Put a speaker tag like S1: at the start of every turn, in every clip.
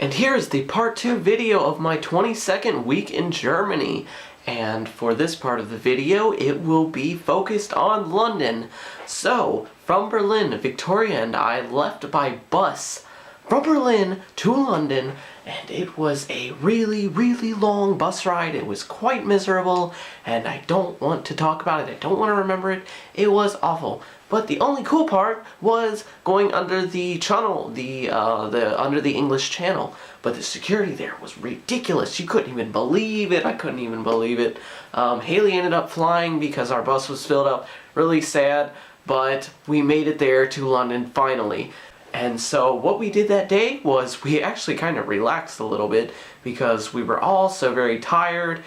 S1: And here is the part 2 video of my 22nd week in Germany. And for this part of the video, it will be focused on London. So, from Berlin, Victoria and I left by bus from Berlin to London, and it was a really long bus ride. It was quite miserable, and I don't want to talk about it. I don't want to remember it. It was awful. But the only cool part was going under the channel, under the English Channel. But the security there was ridiculous. You couldn't even believe it. I couldn't even believe it. Haley ended up flying because our bus was filled up. Really sad, but we made it there to London finally. And so what we did that day was we actually kind of relaxed a little bit because we were all so very tired.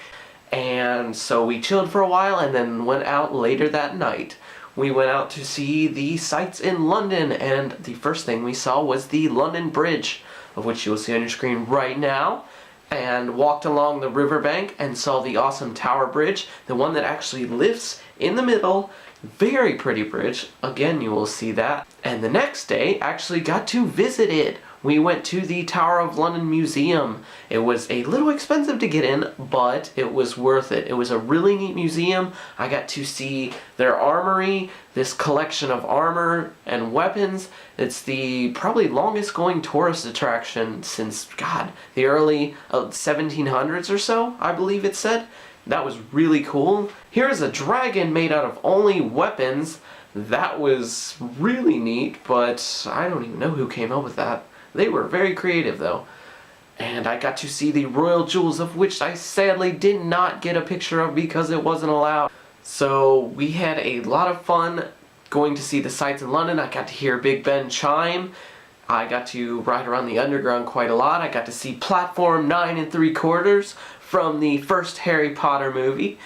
S1: And so we chilled for a while and then went out later that night. We went out to see the sights in London, and the first thing we saw was the London Bridge, of which you will see on your screen right now, and walked along the riverbank and saw the awesome Tower Bridge, the one that actually lifts in the middle. Very pretty bridge. Again, you will see that. And the next day, actually got to visit it. We went to the Tower of London Museum. It was a little expensive to get in, but it was worth it. It was a really neat museum. I got to see their armory, this collection of armor and weapons. It's the probably longest going tourist attraction since, God, the early 1700s or so, I believe it said. That was really cool. Here's a dragon made out of only weapons. That was really neat, but I don't even know who came up with that. They were very creative though. And I got to see the royal jewels, of which I sadly did not get a picture of because it wasn't allowed. So we had a lot of fun going to see the sights in London. I got to hear Big Ben chime. I got to ride around the underground quite a lot. I got to see platform 9 3/4 from the first Harry Potter movie.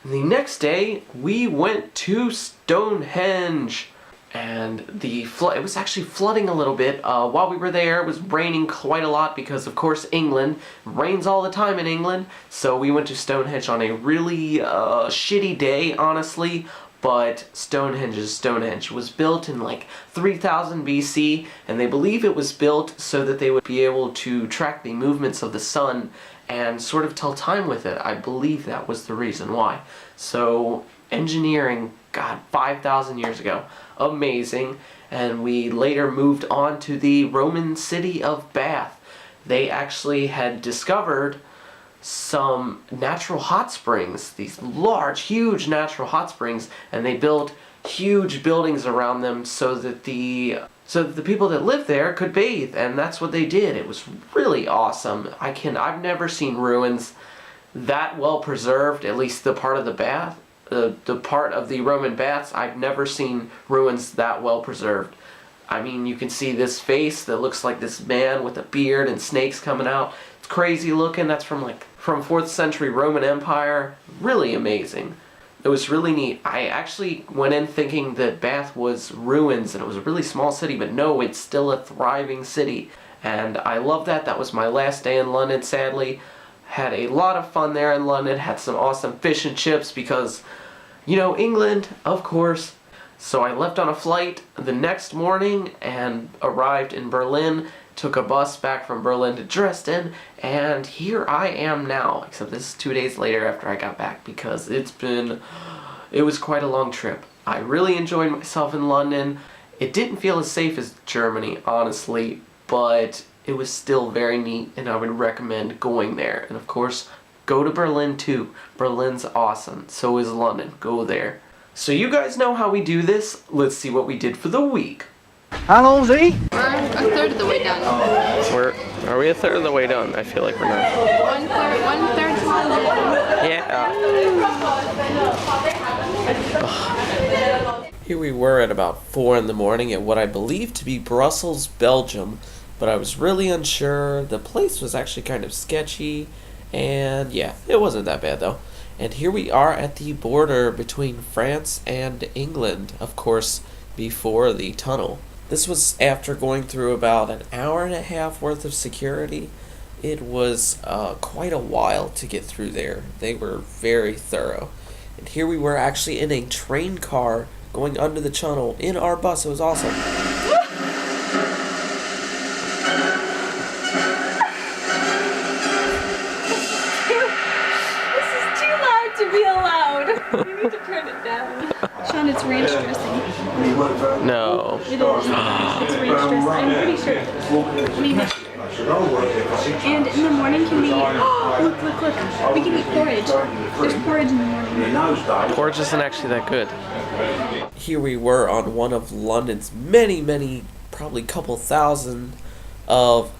S1: The next day we went to Stonehenge. And it was actually flooding a little bit. While we were there, it was raining quite a lot because, of course, England. Rains all the time in England. So we went to Stonehenge on a really shitty day, honestly. But Stonehenge is Stonehenge. It was built in like 3000 BC, and they believe it was built so that they would be able to track the movements of the sun and sort of tell time with it. I believe that was the reason why. So engineering, God, 5,000 years ago. Amazing. And we later moved on to the Roman city of Bath. They actually had discovered some natural hot springs, these large, huge natural hot springs, and they built huge buildings around them so that the people that lived there could bathe, and that's what they did. It was really awesome. I've never seen ruins that well preserved, at least the part of the Bath. The part of the Roman baths, I've never seen ruins that well preserved. I mean, you can see this face that looks like this man with a beard and snakes coming out. It's crazy looking. That's from 4th century Roman Empire. Really amazing. It was really neat. I actually went in thinking that Bath was ruins and it was a really small city, but no, it's still a thriving city. And I love that. That was my last day in London, sadly. Had a lot of fun there in London, had some awesome fish and chips because, you know, England, of course. So I left on a flight the next morning and arrived in Berlin, took a bus back from Berlin to Dresden, and here I am now. Except this is 2 days later after I got back because it was quite a long trip. I really enjoyed myself in London. It didn't feel as safe as Germany, honestly, but it was still very neat, and I would recommend going there. And of course, go to Berlin too. Berlin's awesome. So is London. Go there. So you guys know how we do this. Let's see what we did for the week.
S2: How long's it?
S3: We're a third of the way done.
S1: Are we a third of the way done? I feel like we're not.
S3: One third done.
S1: Yeah. Here we were at about 4 in the morning at what I believe to be Brussels, Belgium. But I was really unsure. The place was actually kind of sketchy, and yeah, it wasn't that bad though. And here we are at the border between France and England, of course, before the tunnel. This was after going through about an hour and a half worth of security. It was quite a while to get through there. They were very thorough. And here we were actually in a train car going under the tunnel in our bus. It was awesome.
S3: found it's ranch dressing.
S1: No.
S3: It is. It's ranch dressing. I'm pretty sure. I mean, and in the morning can we... look. We can eat porridge. There's porridge in the morning.
S1: Porridge isn't actually that good. Here we were on one of London's many, probably couple thousand of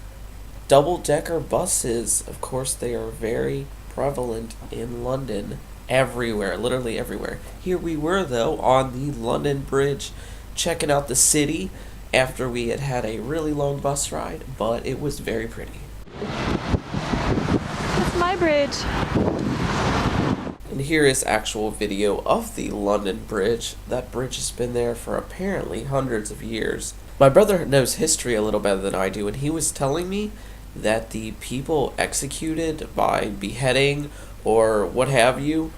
S1: double-decker buses. Of course, they are very prevalent in London. Everywhere, literally everywhere. Here we were, though, on the London Bridge, checking out the city after we had had a really long bus ride, but it was very pretty.
S3: That's my bridge.
S1: And here is actual video of the London Bridge. That bridge has been there for apparently hundreds of years. My brother knows history a little better than I do, and he was telling me that the people executed by beheading or what have you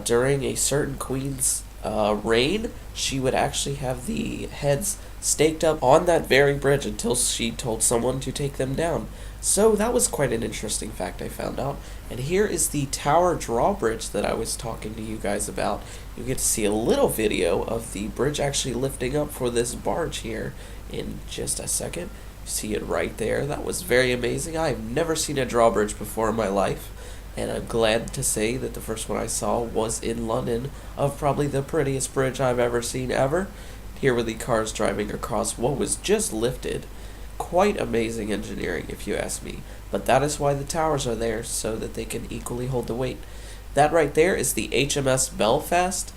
S1: during a certain queen's reign, she would actually have the heads staked up on that very bridge until she told someone to take them down. So that was quite an interesting fact I found out. And here is the Tower Drawbridge that I was talking to you guys about. You get to see a little video of the bridge actually lifting up for this barge here in just a second. You see it right there. That was very amazing. I've never seen a drawbridge before in my life, and I'm glad to say that the first one I saw was in London, of probably the prettiest bridge I've ever seen ever. Here were the cars driving across what was just lifted. Quite amazing engineering, if you ask me. But that is why the towers are there, so that they can equally hold the weight. That right there is the HMS Belfast.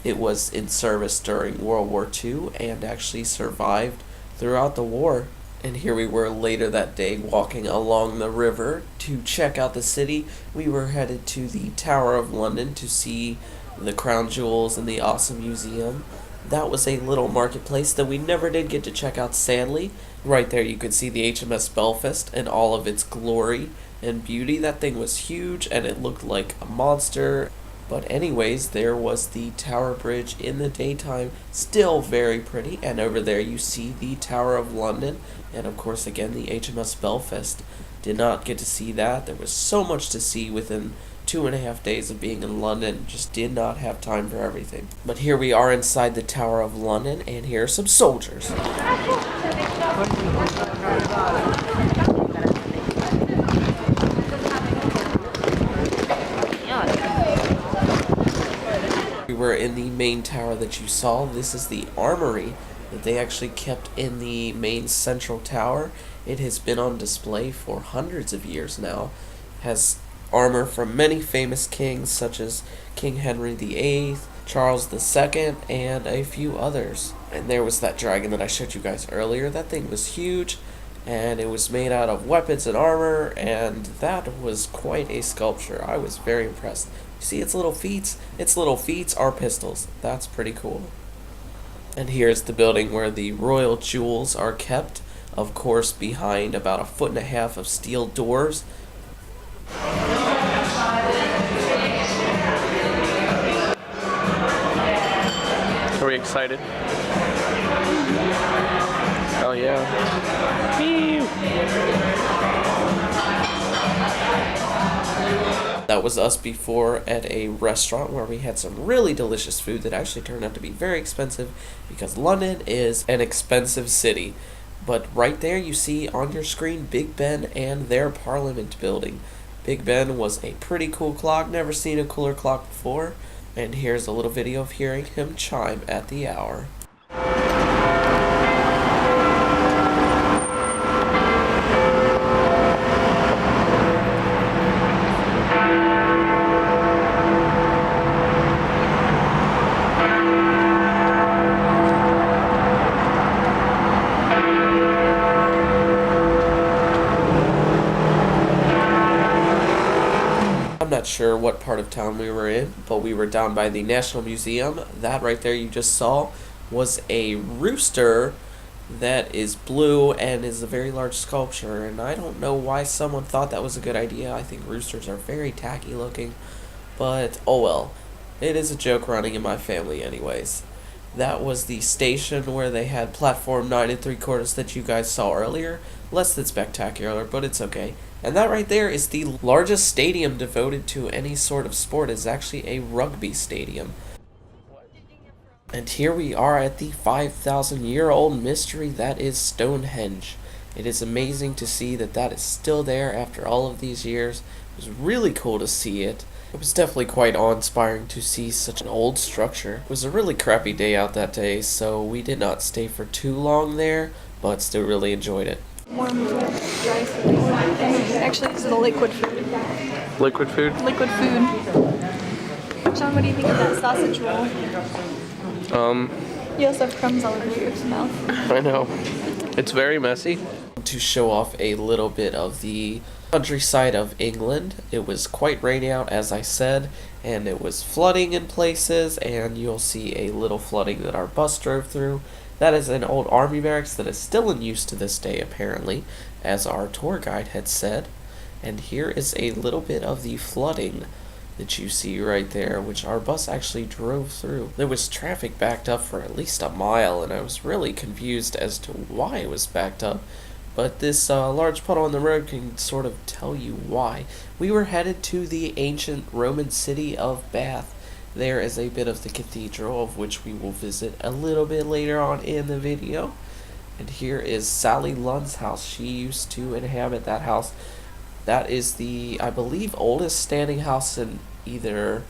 S1: It was in service during World War II and actually survived throughout the war. And here we were later that day walking along the river to check out the city. We were headed to the Tower of London to see the crown jewels and the awesome museum. That was a little marketplace that we never did get to check out, sadly. Right there you could see the HMS Belfast and all of its glory and beauty. That thing was huge and it looked like a monster. But anyways, there was the Tower Bridge in the daytime, still very pretty. And over there you see the Tower of London, and of course again the HMS Belfast. Did not get to see that. There was so much to see within 2.5 days of being in London. Just did not have time for everything. But here we are inside the Tower of London, and here are some soldiers. We were in the main tower that you saw. This is the armory that they actually kept in the main central tower. It has been on display for hundreds of years now. Has armor from many famous kings such as King Henry VIII, Charles II, and a few others. And there was that dragon that I showed you guys earlier. That thing was huge, and it was made out of weapons and armor, and that was quite a sculpture. I was very impressed. You see its little feet? Its little feet are pistols. That's pretty cool. And here's the building where the royal jewels are kept, of course behind about 1.5 feet of steel doors. Are we excited? Oh yeah. That was us before at a restaurant where we had some really delicious food that actually turned out to be very expensive because London is an expensive city. But right there you see on your screen Big Ben and their Parliament building. Big Ben was a pretty cool clock, never seen a cooler clock before. And here's a little video of hearing him chime at the hour. I'm not sure what part of town we were in, but we were down by the National Museum. That right there you just saw was a rooster that is blue and is a very large sculpture, and I don't know why someone thought that was a good idea. I think roosters are very tacky looking, but oh well. It is a joke running in my family anyways. That was the station where they had platform 9 3/4 that you guys saw earlier. Less than spectacular, but it's okay. And that right there is the largest stadium devoted to any sort of sport. It's actually a rugby stadium. And here we are at the 5,000-year-old mystery that is Stonehenge. It is amazing to see that that is still there after all of these years. It was really cool to see it. It was definitely quite awe-inspiring to see such an old structure. It was a really crappy day out that day, so we did not stay for too long there, but still really enjoyed it.
S3: Warm rice. Actually, this is a liquid food.
S1: Liquid food?
S3: Liquid food. Sean, what do you think of that sausage roll? You also have crumbs all over your mouth.
S1: I know. It's very messy. To show off a little bit of the countryside of England, it was quite rainy out, as I said, and it was flooding in places, and you'll see a little flooding that our bus drove through. That is an old army barracks that is still in use to this day, apparently, as our tour guide had said. And here is a little bit of the flooding that you see right there, which our bus actually drove through. There was traffic backed up for at least a mile, and I was really confused as to why it was backed up. But this large puddle on the road can sort of tell you why. We were headed to the ancient Roman city of Bath. There is a bit of the cathedral, of which we will visit a little bit later on in the video. And here is Sally Lunn's house. She used to inhabit that house. That is the, I believe, oldest standing house in either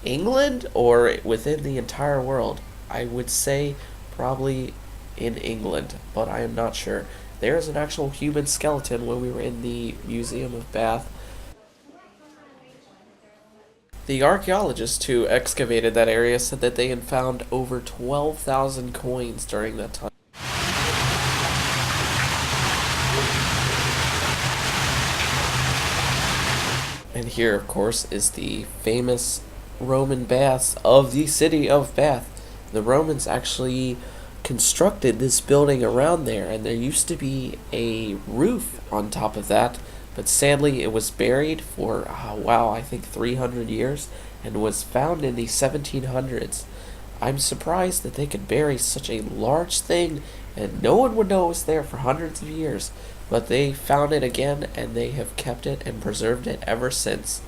S1: England or within the entire world. I would say probably in England, but I am not sure. There is an actual human skeleton when we were in the Museum of Bath. The archaeologists who excavated that area said that they had found over 12,000 coins during that time. And here, of course, is the famous Roman baths of the city of Bath. The Romans actually constructed this building around there, and there used to be a roof on top of that, but sadly it was buried for, I think 300 years, and was found in the 1700s. I'm surprised that they could bury such a large thing, and no one would know it was there for hundreds of years. But they found it again, and they have kept it and preserved it ever since.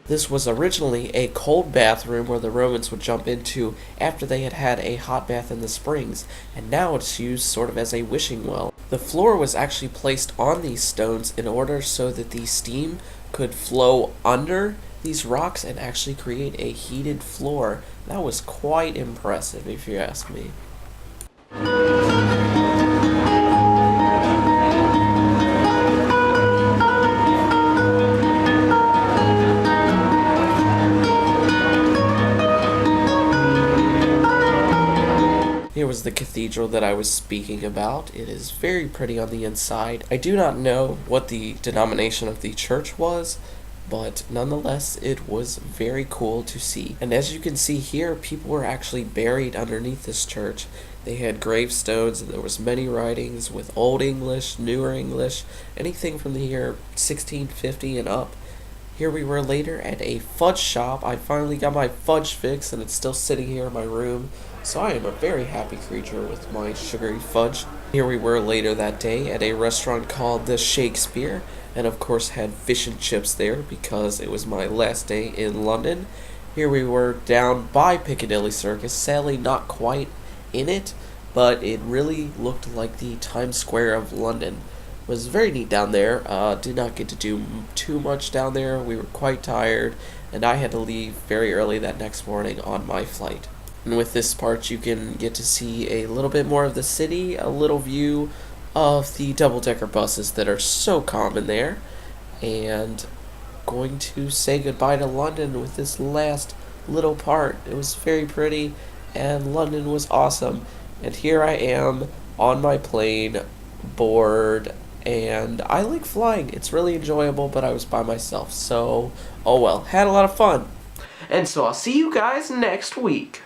S1: This was originally a cold bathroom where the Romans would jump into after they had had a hot bath in the springs, and now it's used sort of as a wishing well. The floor was actually placed on these stones in order so that the steam could flow under these rocks and actually create a heated floor. That was quite impressive, if you ask me. Here was the cathedral that I was speaking about. It is very pretty on the inside. I do not know what the denomination of the church was, but nonetheless, it was very cool to see. And as you can see here, people were actually buried underneath this church. They had gravestones, and there was many writings with Old English, Newer English, anything from the year 1650 and up. Here we were later at a fudge shop. I finally got my fudge fix, and it's still sitting here in my room. So I am a very happy creature with my sugary fudge. Here we were later that day at a restaurant called the Shakespeare, and of course had fish and chips there because it was my last day in London. Here we were down by Piccadilly Circus, sadly not quite in it, but it really looked like the Times Square of London. It was very neat down there. Did not get to do too much down there. We were quite tired, and I had to leave very early that next morning on my flight. And with this part, you can get to see a little bit more of the city, a little view of the double-decker buses that are so common there, and going to say goodbye to London with this last little part. It was very pretty, and London was awesome. And here I am on my plane, bored, and I like flying. It's really enjoyable, but I was by myself, so oh well. Had a lot of fun. And so I'll see you guys next week.